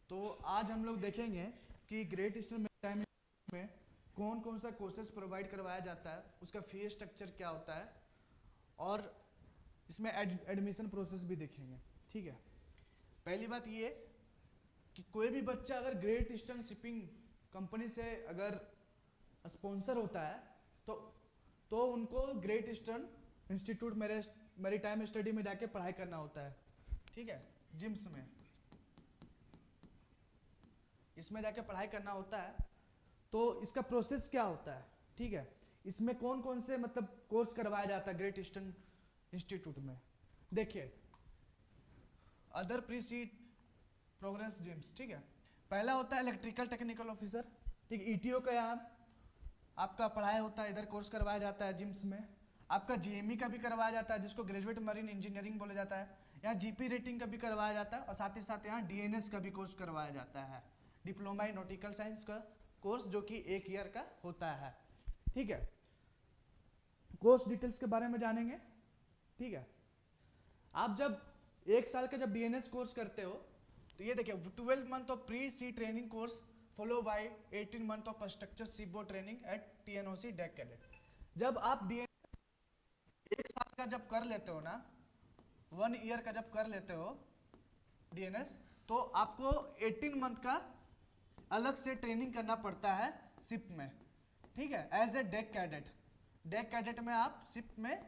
तो आज हम लोग देखेंगे कि ग्रेट ईस्टर्न मैरीटाइम में कौन कौन सा कोर्सेज प्रोवाइड करवाया जाता है, उसका फी स्ट्रक्चर क्या होता है और इसमें एडमिशन प्रोसेस भी देखेंगे। ठीक है, पहली बात ये कि कोई भी बच्चा अगर ग्रेट ईस्टर्न शिपिंग कंपनी से अगर स्पॉन्सर होता है तो उनको great eastern institute maritime study में जाके पढ़ाई करना होता है। ठीक है, जिम्स में इसमें जाके पढ़ाई करना होता है। तो इसका प्रोसेस क्या होता है, ठीक है, इसमें कौन कौन से मतलब कोर्स करवाया जाता है ग्रेट ईस्टर्न इंस्टीट्यूट में। देखिए, अदर प्रीसीड प्रोग्रेस जिम्स, ठीक है, पहला होता है इलेक्ट्रिकल टेक्निकल ऑफिसर। ठीक है, ईटीओ का यहाँ आपका पढ़ाई होता है, इधर कोर्स करवाया जाता है जिम्स में। आपका जीएमई का भी करवाया जाता है जिसको ग्रेजुएट मरीन इंजीनियरिंग बोला जाता है। यहाँ जीपी रेटिंग का भी करवाया जाता है और साथ ही साथ यहाँ डीएनएस का भी कोर्स करवाया जाता है, डिप्लोमा इन नॉटिकल साइंस का कोर्स, जो कि 1 ईयर का होता है। ठीक है, कोर्स डिटेल्स के बारे में जानेंगे। ठीक है, आप जब 1 साल का जब डीएनएस कोर्स करते हो तो ये देखिए 12 month of pre sea training course follow by 18 month of structure seaboard training at TNOC deck cadet. जब आप डीएनएस 1 साल का जब कर लेते हो ना, 1 ईयर का जब कर लेते हो डीएनएस, तो आपको 18 मंथ का अलग से ट्रेनिंग करना पड़ता है शिप में। ठीक है, as a deck cadet. Deck cadet में आप शिप में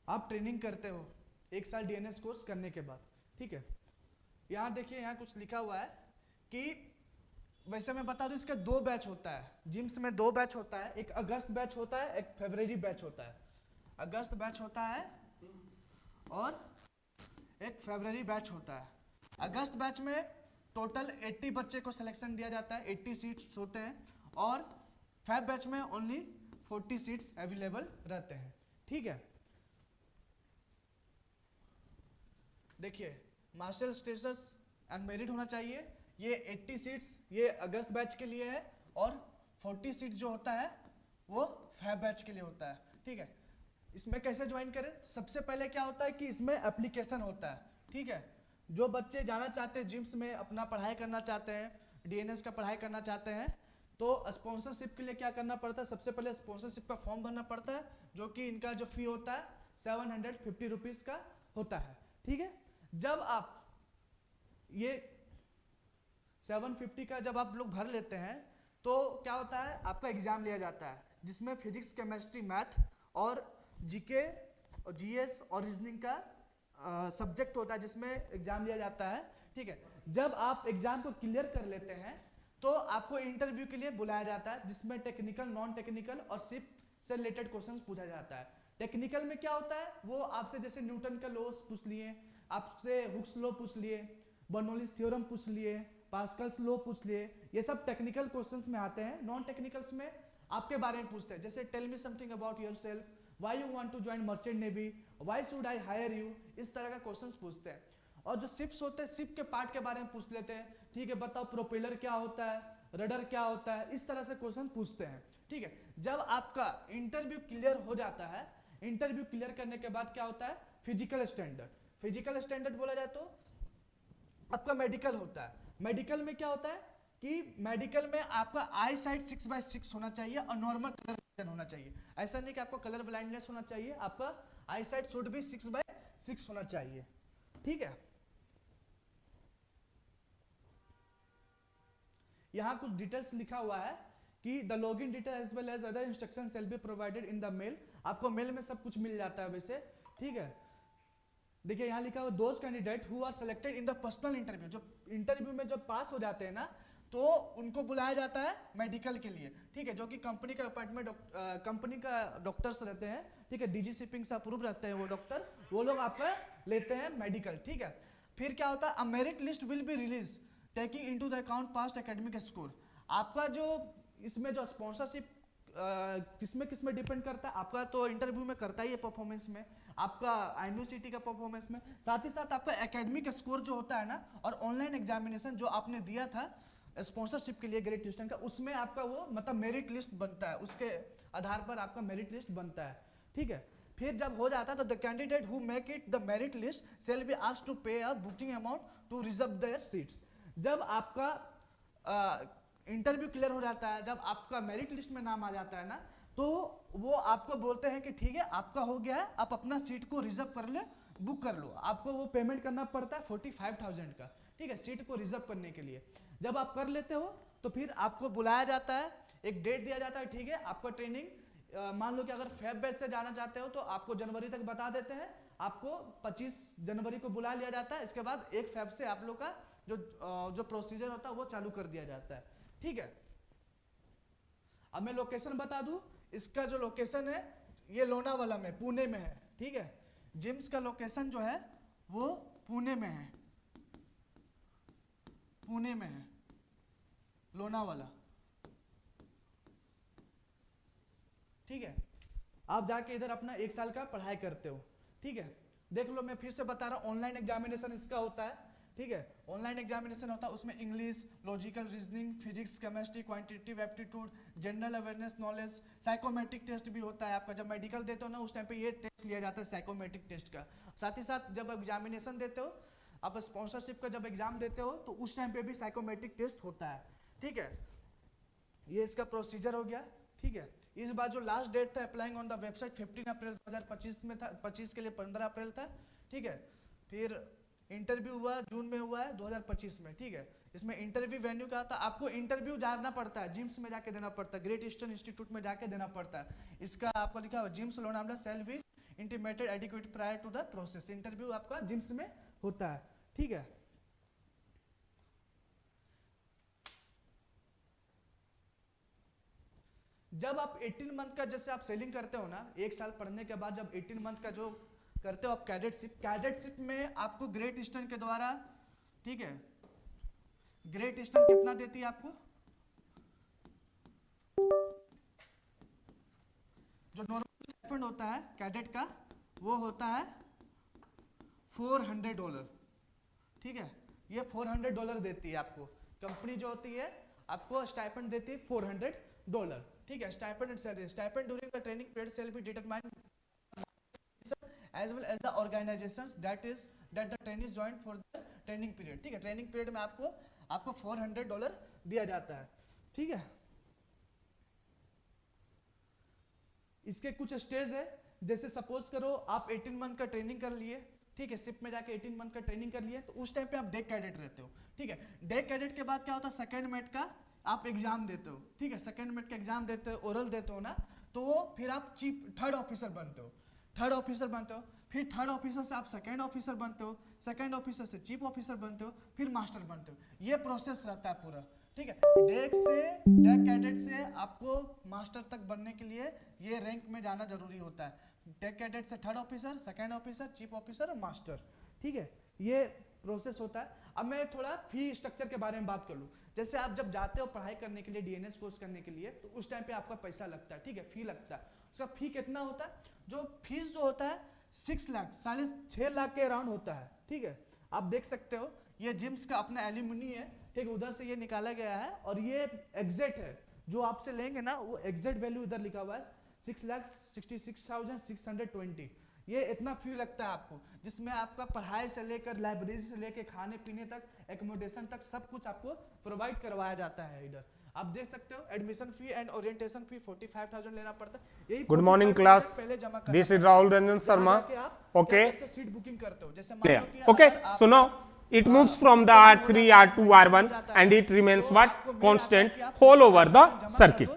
आप ट्रेनिंग करते हो 1 साल डीएनएस कोर्स करने के बाद। ठीक है, यहाँ देखिए, यहाँ कुछ लिखा हुआ है कि वैसे मैं बता दूं, इसका 2 बैच होता है जिम्स में। 2 बैच होता है, एक अगस्त बैच होता है, एक फरवरी बैच होता है। अगस्त बैच होता है और एक फरवरी बैच होता है। अगस्त बैच में टोटल 80 बच्चे को सिलेक्शन दिया जाता है, 80 सीट्स होते हैं, और फैब बैच में ओनली 40 सीट्स अवेलेबल रहते हैं। ठीक है, देखिए, मास्टर स्टेटस अनमेरिड होना चाहिए। ये 80 सीट्स ये अगस्त बैच के लिए है और 40 सीट जो होता है वो फैब बैच के लिए होता है। ठीक है, इसमें कैसे ज्वाइन करें? सबसे पहले क्या होता है कि इसमें एप्लीकेशन होता है। ठीक है, जो बच्चे जाना चाहते हैं जिम्स में, अपना पढ़ाई करना चाहते हैं, डीएनएस का पढ़ाई करना चाहते हैं, तो स्पॉन्सरशिप के लिए क्या करना पड़ता है? सबसे पहले स्पॉन्सरशिप का फॉर्म भरना पड़ता है, जो कि इनका जो फी होता है 750 रुपीज़ का होता है। ठीक है, जब आप ये 750 का जब आप लोग भर लेते हैं तो क्या होता है, आपका एग्जाम लिया जाता है जिसमें फिजिक्स, केमिस्ट्री, मैथ और जीके, जीएस और रीजनिंग का सब्जेक्ट होता है जिसमें एग्जाम लिया जाता है। ठीक है, जब आप एग्जाम को क्लियर कर लेते हैं तो आपको इंटरव्यू के लिए बुलाया जाता है, जिसमें टेक्निकल, नॉन टेक्निकल और शिप से रिलेटेड क्वेश्चंस पूछा जाता है। टेक्निकल में क्या होता है, वो आपसे जैसे न्यूटन का लॉस पूछ लिए, आपसे हुक्स लॉ पूछ लिए, बर्नौलीज थ्योरम पूछ लिए, पास्कल्स लॉ पूछ लिए, ये सब टेक्निकल क्वेश्चंस में आते हैं। नॉन टेक्निकल्स में आपके बारे में पूछते हैं, जैसे tell me something about yourself, why you want to join merchant navy, why should I hire you, इस तरह का क्वेश्चंस पूछते हैं। और जो शिप्स होते हैं, शिप के पार्ट के बारे में पूछ लेते हैं। ठीक है, बताओ प्रोपेलर क्या होता है, रडर क्या होता है, इस तरह से क्वेश्चन पूछते हैं। ठीक है, जब आपका इंटरव्यू क्लियर हो जाता है, इंटरव्यू क्लियर करने के बाद क्या होता है, फिजिकल स्टैंडर्ड। फिजिकल स्टैंडर्ड बोला जाए तो आपका मेडिकल होता है। मेडिकल में क्या होता है कि मेडिकल में आपका आई साइट 6/6 होना चाहिए और नॉर्मल कलर विजन होना चाहिए। ऐसा नहीं कि आपको कलर ब्लाइंडनेस होना चाहिए, आपका आई साइट शुड भी 6/6 होना चाहिए। ठीक है, यहाँ कुछ डिटेल्स लिखा हुआ है कि the login detail as well as other instruction shall be provided in the mail. आपको मेल में सब कुछ मिल जाता है वैसे। ठीक है, देखिए यहाँ लिखा हुआ those candidate who are selected in the personal interview, जो इंटरव्यू में जब पास हो जाते हैं ना तो उनको बुलाया जाता है मेडिकल के लिए। ठीक है, जो कि कंपनी का अपॉइंटमेंट, कंपनी का डॉक्टर्स रहते हैं। ठीक है, डीजी शिपिंग से अप्रूव रहते हैं वो डॉक्टर, वो लोग आपका लेते हैं मेडिकल। ठीक है, फिर क्या होता है, अ merit list will be release taking into the account past academic score. आपका जो इसमें जो स्पॉन्सरशिप किसमें डिपेंड करता है, आपका तो इंटरव्यू में करता ही है, परफॉर्मेंस में, आपका आईएमयूसीटी का परफॉर्मेंस में, साथ ही साथ आपका एकेडमिक स्कोर जो होता है ना, और ऑनलाइन एग्जामिनेशन जो आपने दिया था स्पॉन्सरशिप के लिए ग्रेट ईस्टर्न का, उसमें आपका वो मतलब मेरिट लिस्ट बनता है, उसके आधार पर आपका मेरिट लिस्ट बनता है। ठीक है, फिर जब हो जाता है तो the candidate who make it the merit list shall be asked to pay a booking amount to reserve their seats. जब आपका इंटरव्यू क्लियर हो जाता है, जब आपका मेरिट लिस्ट में नाम आ जाता है ना, तो वो आपको बोलते हैं कि ठीक है आपका हो गया है, आप अपना सीट को रिजर्व कर ले, बुक कर लो। आपको वो पेमेंट करना पड़ता है 45,000 का, ठीक है, सीट को रिजर्व करने के लिए। जब आप कर लेते हो तो फिर आपको बुलाया जाता है, एक डेट दिया जाता है, ठीक है आपका ट्रेनिंग मान लो कि अगर फेब बैच से जाना चाहते हो तो आपको जनवरी तक बता देते हैं, आपको 25 जनवरी को बुला लिया जाता है। इसके बाद 1 फेब से आप लोग का जो प्रोसीजर होता है वो चालू कर दिया जाता है, ठीक है। अब मैं लोकेशन बता दूं, इसका जो लोकेशन है ये लोनावाला में, पुणे में है, ठीक है। जिम्स का लोकेशन जो है वो पुणे में है, पुणे में है, लोनावाला, ठीक है। आप जाके इधर अपना 1 साल का पढ़ाई करते हो, ठीक है। देख लो, मैं फिर से बता रहा हूँ, ऑनलाइन एग्जामिनेशन इसका होता है, ठीक है। ऑनलाइन एग्जामिनेशन होता है, उसमें English, logical reasoning, physics, chemistry, quantitative aptitude, general awareness, knowledge, psychometric test भी होता है आपका। जब मेडिकल देते हो ना उस टाइम पे ये टेस्ट लिया जाता है साइकोमेट्रिक टेस्ट का। साथ ही साथ जब एग्जामिनेशन देते हो, आप स्पॉन्सरशिप का जब एग्जाम देते हो तो उस टाइम पे भी साइकोमेट्रिक टेस्ट होता है, ठीक है। ये इसका प्रोसीजर हो गया, ठीक है। इस बार जो लास्ट डेट था अप्लाइंग ऑन द वेबसाइट 15 अप्रैल 2025 में था, 25 के लिए 15 अप्रैल था, ठीक है। फिर इंटरव्यू हुआ जून में हुआ है 2025 में, ठीक है। इसमें इंटरव्यू वेन्यू का था, आपको इंटरव्यू जाना पड़ता है, जिम्स में जाके देना पड़ता है, ग्रेट ईस्टर्न इंस्टीट्यूट में जाके देना पड़ता है। इसका आपको लिखा हुआ GIMS Lonavala shall be intimated adequate prior to the process. Interview आपका जिम्स में होता है, ठीक है। जब आप 18 मंथ का जैसे आप सेलिंग करते हो ना, 1 साल पढ़ने के बाद जब 18 मंथ का जो करते हो आप कैडेटशिप में आपको ग्रेट ईस्टर्न के द्वारा, ठीक है, ग्रेट ईस्टर्न कितना देती है आपको, जो नॉर्मल स्टाइपेंड होता है कैडेट का वो होता है $400, ठीक है। ये $400 देती है आपको कंपनी, जो होती है आपको स्टाइपेंड देती है $400, ठीक है। Stipend and salary, stipend during the training period shall be determined as well as the organizations that the trainees joined for the training period, ठीक है। ट्रेनिंग पीरियड में आपको $400 दिया जाता है, ठीक है। इसके कुछ स्टेज है, जैसे सपोज करो आप 18 मंथ का ट्रेनिंग कर लिए, ठीक है, शिप में जाके 18 मंथ का ट्रेनिंग कर लिए, तो उस टाइम पे आप डेक कैडेट रहते हो, ठीक है। डेक कैडेट के बाद क्या होता है, सेकंड मेट का आप एग्जाम देते हो, ठीक है। सेकंड मेट का एग्जाम देते हो, ओरल देते हो ना, तो फिर आप थर्ड ऑफिसर बनते हो, थर्ड ऑफिसर बनते हो। फिर थर्ड ऑफिसर से आप सेकंड ऑफिसर बनते हो, सेकंड ऑफिसर से चीफ ऑफिसर बनते हो, फिर मास्टर बनते हो। ये प्रोसेस रहता है पूरा, ठीक है। डेक कैडेट से आपको मास्टर तक बनने के लिए ये रैंक में जाना जरूरी होता है। डेक कैडेट से third officer, second officer, chief officer और मास्टर, ठीक है। ये प्रोसेस होता है। अब मैं थोड़ा फी स्ट्रक्चर के बारे में बात कर लूँ। जैसे आप जब जाते हो पढ़ाई करने के लिए, डीएनएस कोर्स करने के लिए, तो उस टाइम पे आपका पैसा लगता है, ठीक है, फी लगता है। उसका फी कितना होता है, जो फीस जो होता है 6 लाख, 6.5 लाख के अराउंड होता है, ठीक है। आप देख सकते हो ये जिम्स का अपना एल्यूमिनी है, ठीक है, उधर से ये निकाला गया है, और ये एग्जैक्ट है जो आपसे लेंगे ना, वो एग्जैक्ट वैल्यू इधर लिखा हुआ है 6,66,620। ये इतना फी लगता है आपको, जिसमें आपका पढ़ाई से लेकर लाइब्रेरी से लेकर खाने पीने तक, एकोमोडेशन तक सब कुछ आपको प्रोवाइड करवाया जाता है इधर। आप देख सकते हो एडमिशन फी एंड ओरिएंटेशन फी 45,000 लेना पड़ता है। यही good morning class, this is Rahul Ranjan Sharma. Okay, seat booking करते हो, जैसे ओके सुनो, it moves from the R3 R2 R1 and it remains what constant whole over the circuit.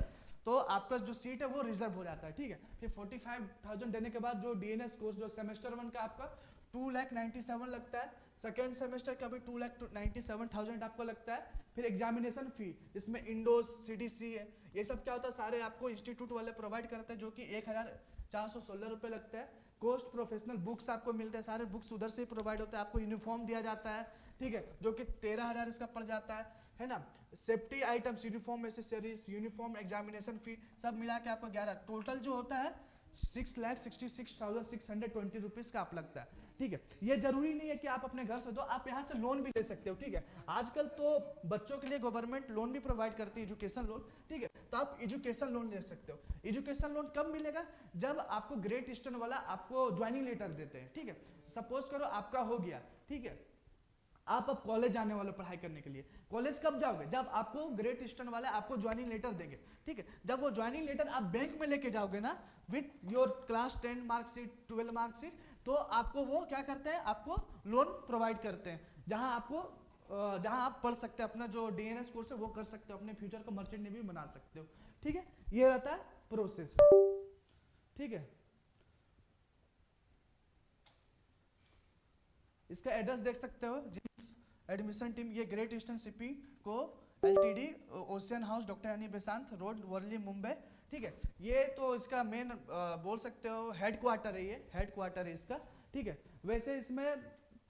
तो आपका जो सीट है वो रिजर्व हो जाता है, ठीक है। फिर 45,000 देने के बाद जो डीएनएस कोर्स जो सेमेस्टर 1 का आपका 2,97,000 लगता है, सेकेंड सेमेस्टर का भी 2,97,000 आपको लगता है। फिर एग्जामिनेशन फी, इसमें इंडोज, सीडीसी है, ये सब क्या होता है सारे आपको इंस्टीट्यूट वाले प्रोवाइड करते हैं, जो कि 1,416 रुपये लगता है। कोस्ट प्रोफेशनल बुक्स आपको मिलते हैं, सारे बुक्स उधर से प्रोवाइड होते हैं। आपको यूनिफॉर्म दिया जाता है, ठीक है, जो कि 13,000 इसका पड़ जाता है ना। Safety items, uniform accessories, uniform examination फी सब मिला के आपको 11, टोटल जो होता है 6,66,620 रुपीज का आप लगता है, ठीक है। ये जरूरी नहीं है कि आप अपने घर से दो, आप यहाँ से लोन भी ले सकते हो, ठीक है। आजकल तो बच्चों के लिए गवर्नमेंट लोन भी प्रोवाइड करती है, एजुकेशन लोन, ठीक है। तो आप एजुकेशन लोन ले सकते हो। एजुकेशन लोन कब मिलेगा, जब आपको ग्रेट ईस्टर्न वाला आपको ज्वाइनिंग लेटर देते हैं, ठीक है। सपोज करो आपका हो गया, ठीक है, आप अब कॉलेज जाने वाले पढ़ाई करने के लिए। कॉलेज कब जाओगे? जब आपको ग्रेट ईस्टर्न वाले आपको ज्वाइनिंग लेटर देंगे, ठीक है। जब वो ज्वाइनिंग लेटर आप बैंक में लेके जाओगे ना with your class 10 marksheet 12 marksheet, तो आपको वो क्या करते हैं, आपको लोन प्रोवाइड करते हैं, जहां आप पढ़ सकते हैं, अपना जो डीएनएस कोर्स है वो कर सकते हो, अपने फ्यूचर को मर्चेंट नेवी बना सकते हो, ठीक है। ये रहता है प्रोसेस, ठीक है। इसका एड्रेस देख सकते हो, जिस एडमिशन टीम, ये ग्रेट ईस्टर्न शिपिंग को एलटीडी, ओशियन हाउस, डॉक्टर अनी बेसांत रोड, वर्ली, मुंबई, ठीक है। ये तो इसका मेन बोल सकते हो हेड क्वार्टर है, ये हेड क्वार्टर है इसका, ठीक है। वैसे इसमें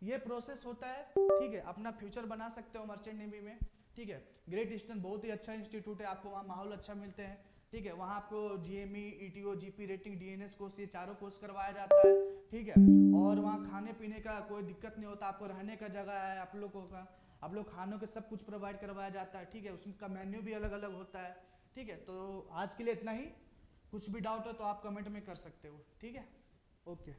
ये प्रोसेस होता है, ठीक है। अपना फ्यूचर बना सकते हो मर्चेंट नेवी में, ठीक है। ग्रेट ईस्टर्न बहुत ही अच्छा इंस्टीट्यूट है, आपको वहाँ माहौल अच्छा मिलते हैं, ठीक है। वहाँ आपको GME, ETO, GP rating, DNS course, ये चारों कोर्स करवाया जाता है, ठीक है। और वहाँ खाने पीने का कोई दिक्कत नहीं होता, आपको रहने का जगह है आप लोगों का, आप लोग खानों के सब कुछ प्रोवाइड करवाया जाता है, ठीक है। उसका मेन्यू भी अलग अलग होता है, ठीक है। तो आज के लिए इतना ही, कुछ भी डाउट हो तो आप कमेंट में कर सकते हो, ठीक है। ओके।